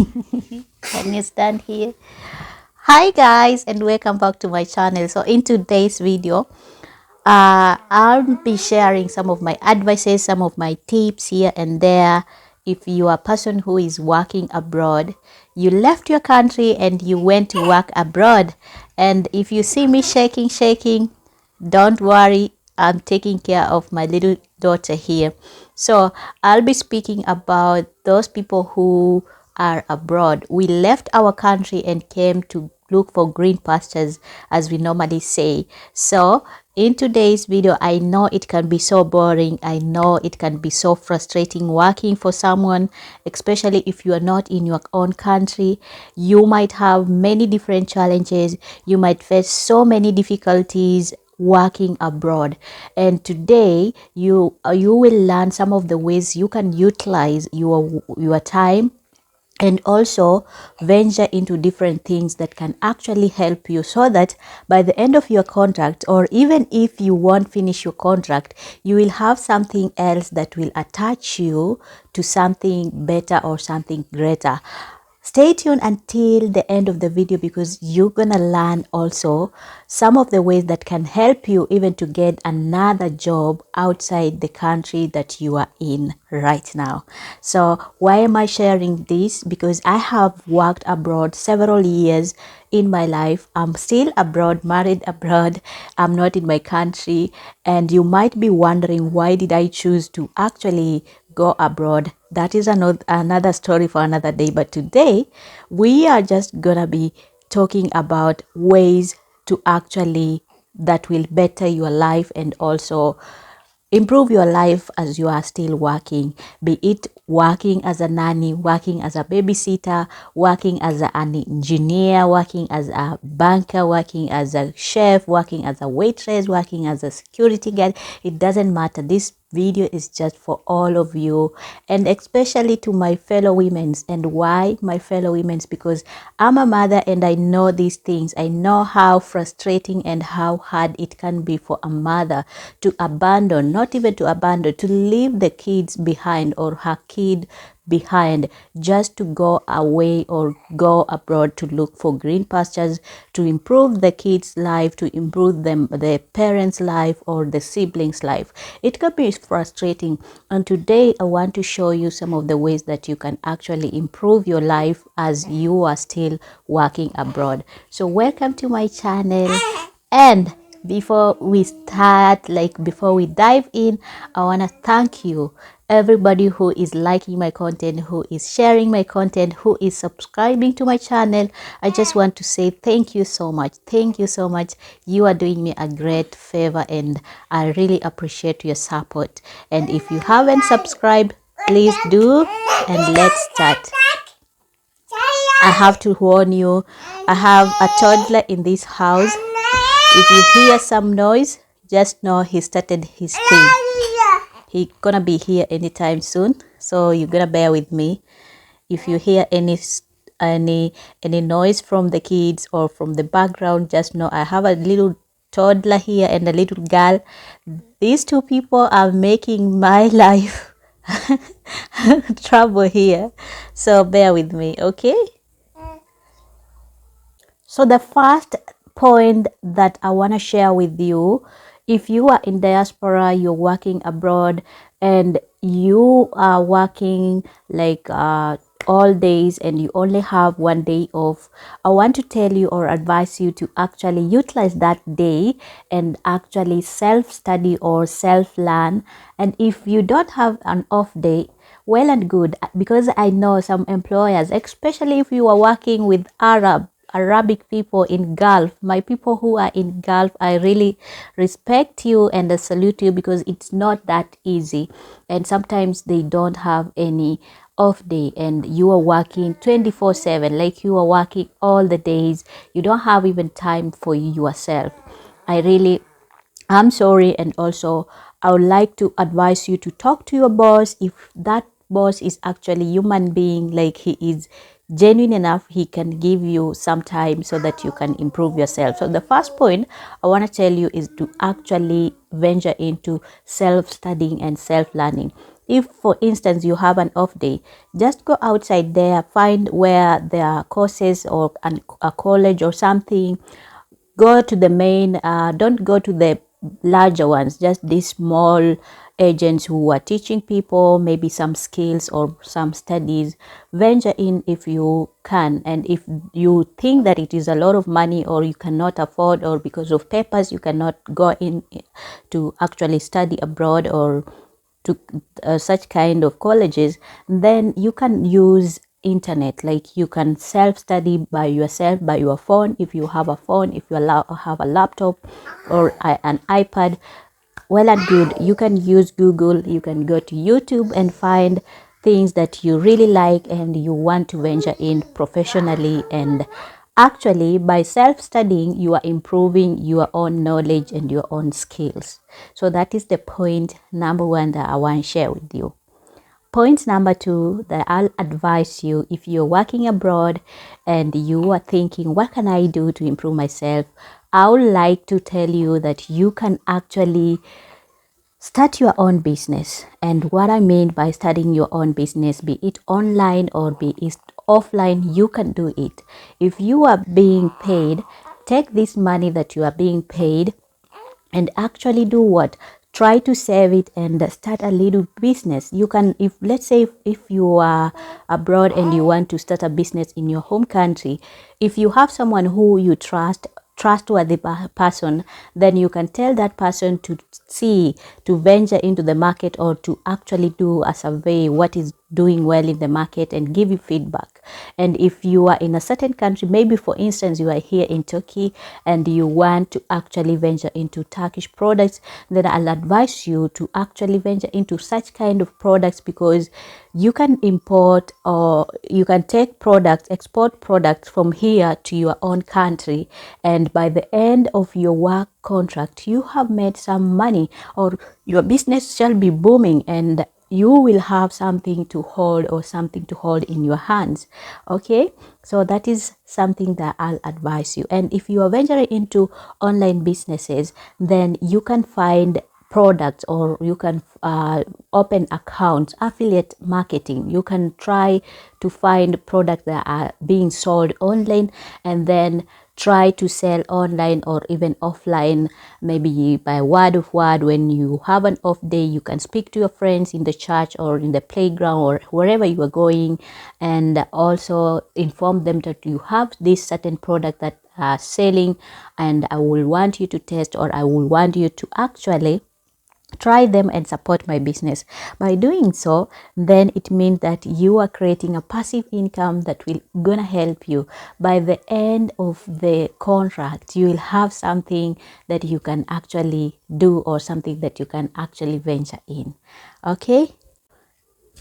Can you stand here? Hi guys, and welcome back to my channel. So in today's video, I'll be sharing some of my advices, some of my tips here and there. If you are a person who is working abroad, you left your country and you went to work abroad, and if you see me shaking, don't worry, I'm taking care of my little daughter here. So I'll be speaking about those people who are abroad. We left our country and came to look for green pastures, as we normally say. So in today's video, I know it can be so boring. I know it can be so frustrating working for someone, especially if you are not in your own country. You might have many different challenges. You might face so many difficulties working abroad, and today you will learn some of the ways you can utilize your time and also venture into different things that can actually help you, so that by the end of your contract, or even if you won't finish your contract, you will have something else that will attach you to something better or something greater. Stay tuned until the end of the video, because you're gonna learn also some of the ways that can help you even to get another job outside the country that you are in right now. So why am I sharing this? Because I have worked abroad several years in my life. I'm still abroad, married abroad. I'm not in my country, and you might be wondering, why did I choose to actually go abroad? That is another story for another day. But today we are just gonna be talking about ways to actually that will better your life and also improve your life as you are still working, be it working as a nanny, working as a babysitter, working as an engineer, working as a banker, working as a chef, working as a waitress, working as a security guard. It doesn't matter. This video is just for all of you, and especially to my fellow women's. And why my fellow women's? Because I'm a mother and I know these things. I know how frustrating and how hard it can be for a mother to abandon, not even to abandon, to leave the kids behind or her kid behind, just to go away or go abroad to look for green pastures, to improve the kids' life, to improve them, the parents' life or the siblings' life. It can be frustrating, and today I want to show you some of the ways that you can actually improve your life as you are still working abroad. So welcome to my channel, and before we start, before we dive in, I want to thank you, everybody who is liking my content, who is sharing my content, who is subscribing to my channel. I just want to say thank you so much. Thank you so much. You are doing me a great favor, and I really appreciate your support. And if you haven't subscribed, please do, and let's start. I have to warn you, I have a toddler in this house. If you hear some noise, just know he started his thing. He gonna be here anytime soon, so you're gonna bear with me. If you hear any noise from the kids or from the background, just know I have a little toddler here and a little girl. These two people are making my life trouble here, so bear with me, okay? So the first point that I want to share with you, if you are in diaspora, you're working abroad, and you are working all days and you only have one day off, I want to tell you or advise you to actually utilize that day and actually self-study or self-learn. And if you don't have an off day, well and good, because I know some employers, especially if you are working with Arabic people in Gulf, my people who are in Gulf, I really respect you and I salute you, because it's not that easy, and sometimes they don't have any off day and you are working 24/7, like you are working all the days. You don't have even time for yourself. I'm sorry, and also I would like to advise you to talk to your boss. If that boss is actually human being, like he is genuine enough, he can give you some time so that you can improve yourself. So the first point I want to tell you is to actually venture into self-studying and self-learning. If for instance you have an off day, just go outside there, find where there are courses or a college or something. Go to the main, don't go to the larger ones, just these small agents who are teaching people maybe some skills or some studies. Venture in if you can, and if you think that it is a lot of money or you cannot afford, or because of papers you cannot go in to actually study abroad or to such kind of colleges, then you can use internet. Like you can self-study by yourself, by your phone. If you have a phone, if you have a laptop or an iPad, well and good. You can use Google, you can go to YouTube and find things that you really like and you want to venture in professionally. And actually, by self-studying, you are improving your own knowledge and your own skills. So that is the point number one that I want to share with you. Point number two that I'll advise you, if you're working abroad and you are thinking, what can I do to improve myself? I would like to tell you that you can actually start your own business. And what I mean by starting your own business, be it online or be it offline, you can do it. If you are being paid, take this money that you are being paid and actually do what? Try to save it and start a little business. You can, if let's say if you are abroad and you want to start a business in your home country, if you have someone who you trustworthy person, then you can tell that person to see, to venture into the market or to actually do a survey what is doing well in the market and give you feedback. And if you are in a certain country, maybe for instance you are here in Turkey and you want to actually venture into Turkish products, then I'll advise you to actually venture into such kind of products, because you can import or you can take products, export products from here to your own country, and by the end of your work contract you have made some money, or your business shall be booming and you will have something to hold or something to hold in your hands. Okay, so that is something that I'll advise you. And if you are venturing into online businesses, then you can find products, or you can open accounts, affiliate marketing. You can try to find products that are being sold online and then try to sell online or even offline, maybe by word of word. When you have an off day, you can speak to your friends in the church or in the playground or wherever you are going, and also inform them that you have this certain product that are selling and I will want you to test, or I will want you to actually try them and support my business. By doing so, then it means that you are creating a passive income that will gonna help you. By the end of the contract, you will have something that you can actually do, or something that you can actually venture in. Okay,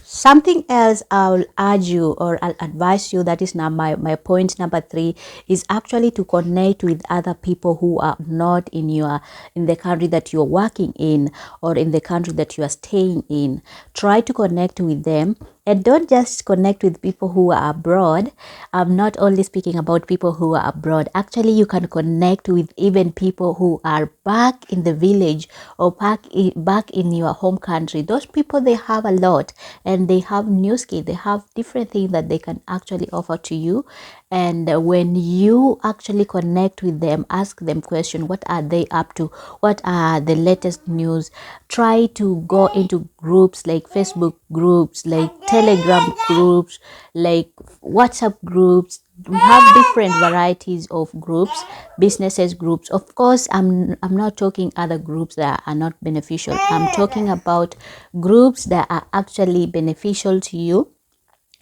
something else I'll urge you or I'll advise you, that is now my point number three, is actually to connect with other people who are not in the country that you're working in or in the country that you are staying in. Try to connect with them, and don't just connect with people who are abroad. I'm not only speaking about people who are abroad. Actually, you can connect with even people who are back in the village or back in your home country. Those people, they have a lot and they have new skills. They have different things that they can actually offer to you. And when you actually connect with them, ask them questions. What are they up to? What are the latest news? Try to go into groups like Facebook groups, like Telegram groups, like WhatsApp groups. We have different varieties of groups, businesses groups. Of course, I'm not talking other groups that are not beneficial. I'm talking about groups that are actually beneficial to you.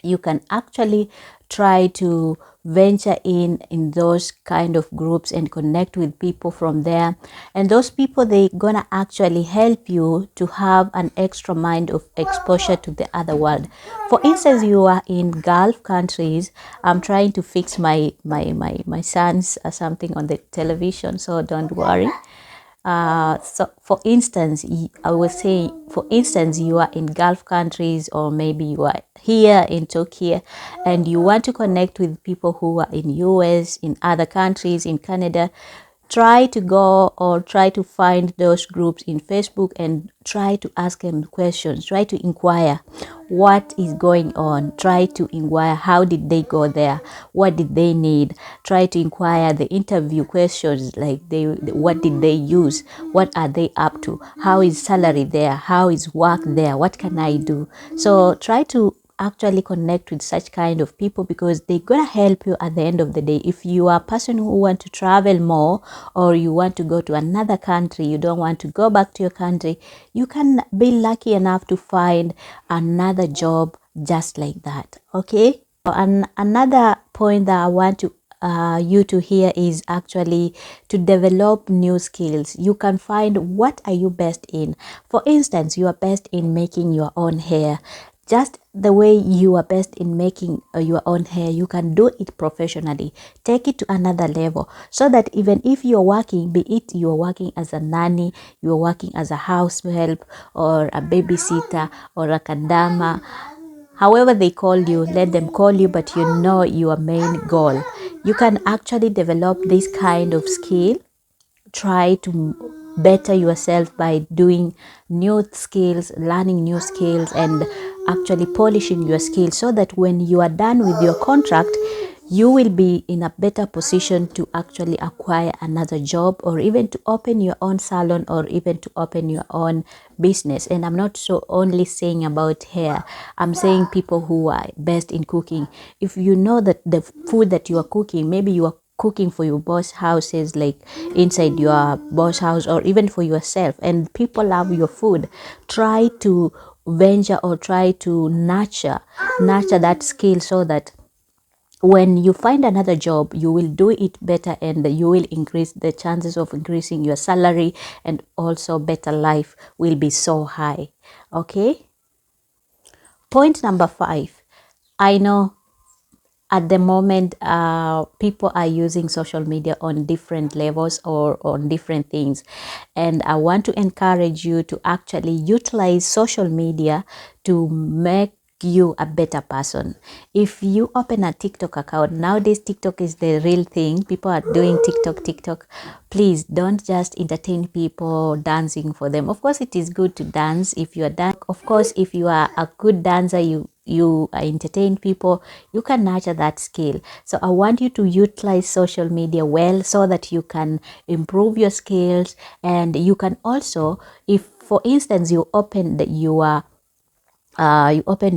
You can actually try to venture in those kind of groups and connect with people from there, and those people, they gonna actually help you to have an extra mind of exposure to the other world. For instance, you are in Gulf countries. I'm trying to fix my son's something on the television, so don't worry. So for instance, I was saying, for instance, you are in Gulf countries, or maybe you are here in Turkey and you want to connect with people who are in US, in other countries, in Canada. try to go or try to find those groups in Facebook and try to ask them questions. Try to inquire what is going on. Try to inquire how did they go there, what did they need. Try to inquire the interview questions, like what did they use, what are they up to, how is salary there, how is work there, what can I do. So try to actually connect with such kind of people, because they're gonna help you at the end of the day. If you are a person who want to travel more, or you want to go to another country, you don't want to go back to your country, you can be lucky enough to find another job just like that. Okay, and another point that I want to you to hear is actually to develop new skills. You can find what are you best in. For instance, you are best in making your own hair. Just the way you are best in making your own hair, you can do it professionally. Take it to another level, so that even if you're working, be it you're working as a nanny, you're working as a house help, or a babysitter, or a kadama, however they call you, let them call you, but you know your main goal. You can actually develop this kind of skill. Try to better yourself by doing new skills, learning new skills, and actually polishing your skills, so that when you are done with your contract, you will be in a better position to actually acquire another job, or even to open your own salon, or even to open your own business. And I'm not so only saying about hair, I'm saying people who are best in cooking. If you know that the food that you are cooking, maybe you are cooking for your boss houses, like inside your boss house, or even for yourself, and people love your food, try to venture or try to nurture that skill, so that when you find another job, you will do it better, and you will increase the chances of increasing your salary, and also better life will be so high. Okay, point number 5. I know at the moment people are using social media on different levels or on different things, and I want to encourage you to actually utilize social media to make you a better person. If you open a TikTok account nowadays, TikTok is the real thing. People are doing TikTok. Please don't just entertain people dancing for them. Of course, it is good to dance if you are dance. Of course, if you are a good dancer, you entertain people, you can nurture that skill. So I want you to utilize social media well, so that you can improve your skills. And you can also, if for instance you open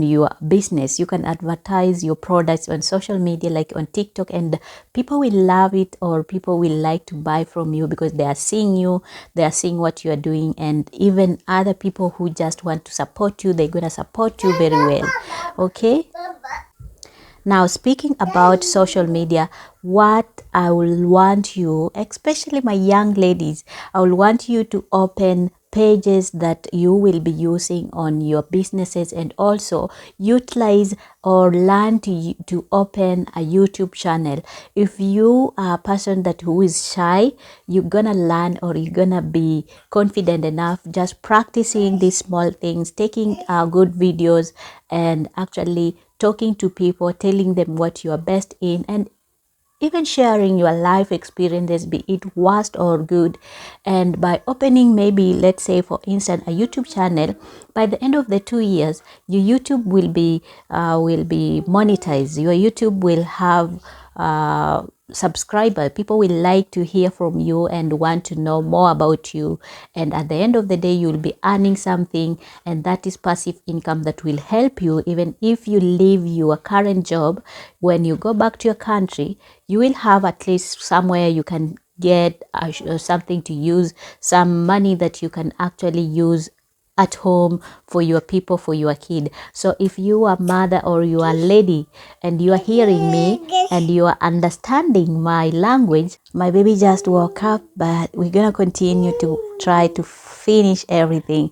your business, you can advertise your products on social media, like on TikTok, and people will love it, or people will like to buy from you, because they are seeing you, they are seeing what you are doing. And even other people who just want to support you, they're gonna support you very well. Okay, now speaking about social media, what I will want you, especially my young ladies, I will want you to open pages that you will be using on your businesses, and also utilize or learn to open a YouTube channel. If you are a person who is shy, you're gonna learn, or you're gonna be confident enough just practicing these small things, taking good videos, and actually talking to people, telling them what you are best in, and even sharing your life experiences, be it worst or good. And by opening, maybe let's say for instance, a YouTube channel, by the end of the 2 years, your YouTube will be monetized. Your YouTube will have subscriber. People will like to hear from you and want to know more about you, and at the end of the day, you'll be earning something, and that is passive income that will help you. Even if you leave your current job, when you go back to your country, you will have at least somewhere you can get something to use, some money that you can actually use at home for your people, for your kid. So if you are mother, or you are lady, and you are hearing me and you are understanding my language, my baby just woke up, but we're gonna continue to try to finish everything.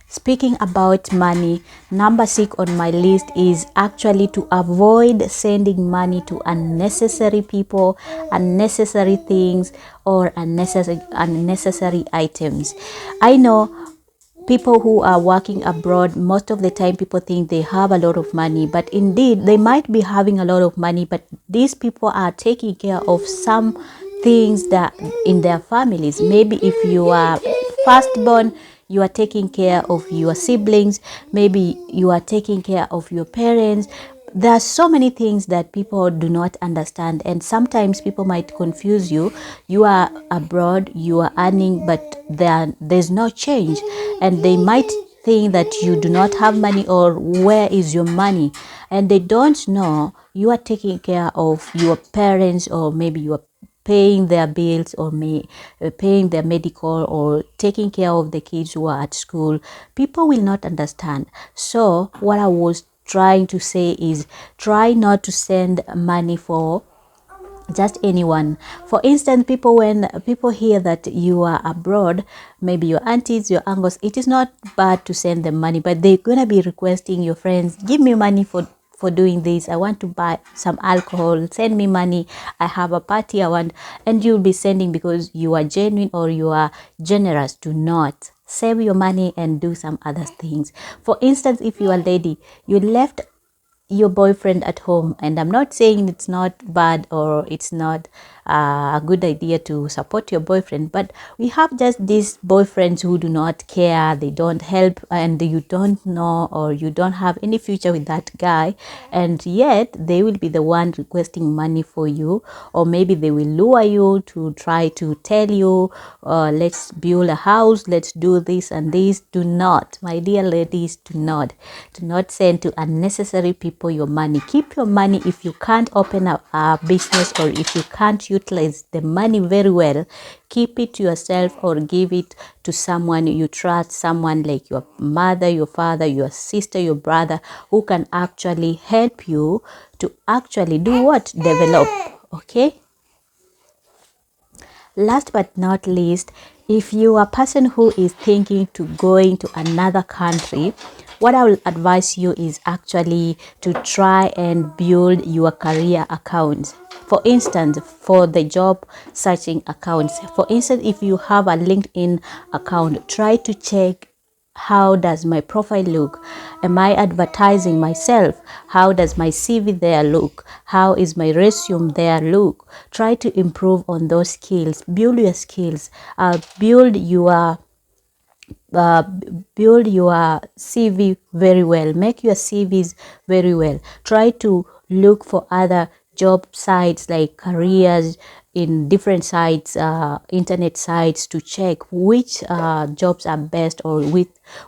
Speaking about money, number 6 on my list is actually to avoid sending money to unnecessary people, unnecessary things, or unnecessary items. I know people who are working abroad, most of the time people think they have a lot of money, but indeed they might be having a lot of money, but these people are taking care of some things that in their families. Maybe if you are firstborn, you are taking care of your siblings, maybe you are taking care of your parents. There are so many things that people do not understand, and sometimes people might confuse you. You are abroad, you are earning, but there's no change, and they might think that you do not have money, or where is your money, and they don't know you are taking care of your parents, or maybe you are paying their bills, or paying their medical, or taking care of the kids who are at school. People will not understand. So what I was trying to say is, try not to send money for just anyone. For instance, when people hear that you are abroad, maybe your aunties, your uncles, it is not bad to send them money, but they're gonna be requesting your friends, give me money for doing this. I want to buy some alcohol, send me money. I have a party I want. And you'll be sending because you are genuine or you are generous. Do not save your money and do some other things. For instance, if you are a lady, you left your boyfriend at home, and I'm not saying it's not bad, or it's not a good idea to support your boyfriend, but we have just these boyfriends who do not care, they don't help, and you don't know, or you don't have any future with that guy, and yet they will be the one requesting money for you, or maybe they will lure you to try to tell you, let's build a house, let's do this and this. Do not, my dear ladies, do not send to unnecessary people your money. Keep your money. If you can't open a business, or if you can't utilize the money very well, keep it to yourself, or give it to someone you trust, someone like your mother, your father, your sister, your brother, who can actually help you to actually do what? Develop. Okay? Last but not least, if you are a person who is thinking to going to another country, what I will advise you is actually to try and build your career accounts. For instance, for the job searching accounts. For instance, if you have a LinkedIn account, try to check, how does my profile look? Am I advertising myself? How does my CV there look? How is my resume there look? Try to improve on those skills. Build your skills. Build your CV very well. Make your CVs very well. Try to look for other job sites like careers in different sites, internet sites, to check which jobs are best, or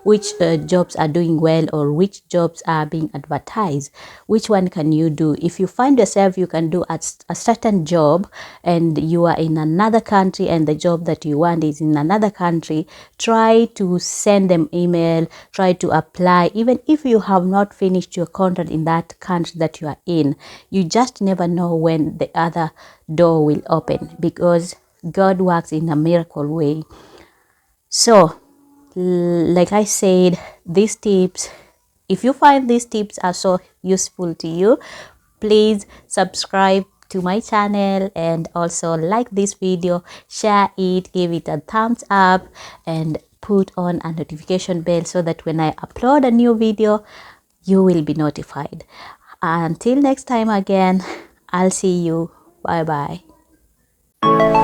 which jobs are doing well, or which jobs are being advertised. Which one can you do? If you find yourself you can do a certain job, and you are in another country, and the job that you want is in another country, try to send them email, try to apply. Even if you have not finished your contract in that country that you are in, you just never know when the other door will open, because God works in a miracle way. So like I said, these tips, if you find these tips are so useful to you, please subscribe to my channel, and also like this video, share it, give it a thumbs up, and put on a notification bell, so that when I upload a new video, you will be notified. Until next time again, I'll see you. Bye bye.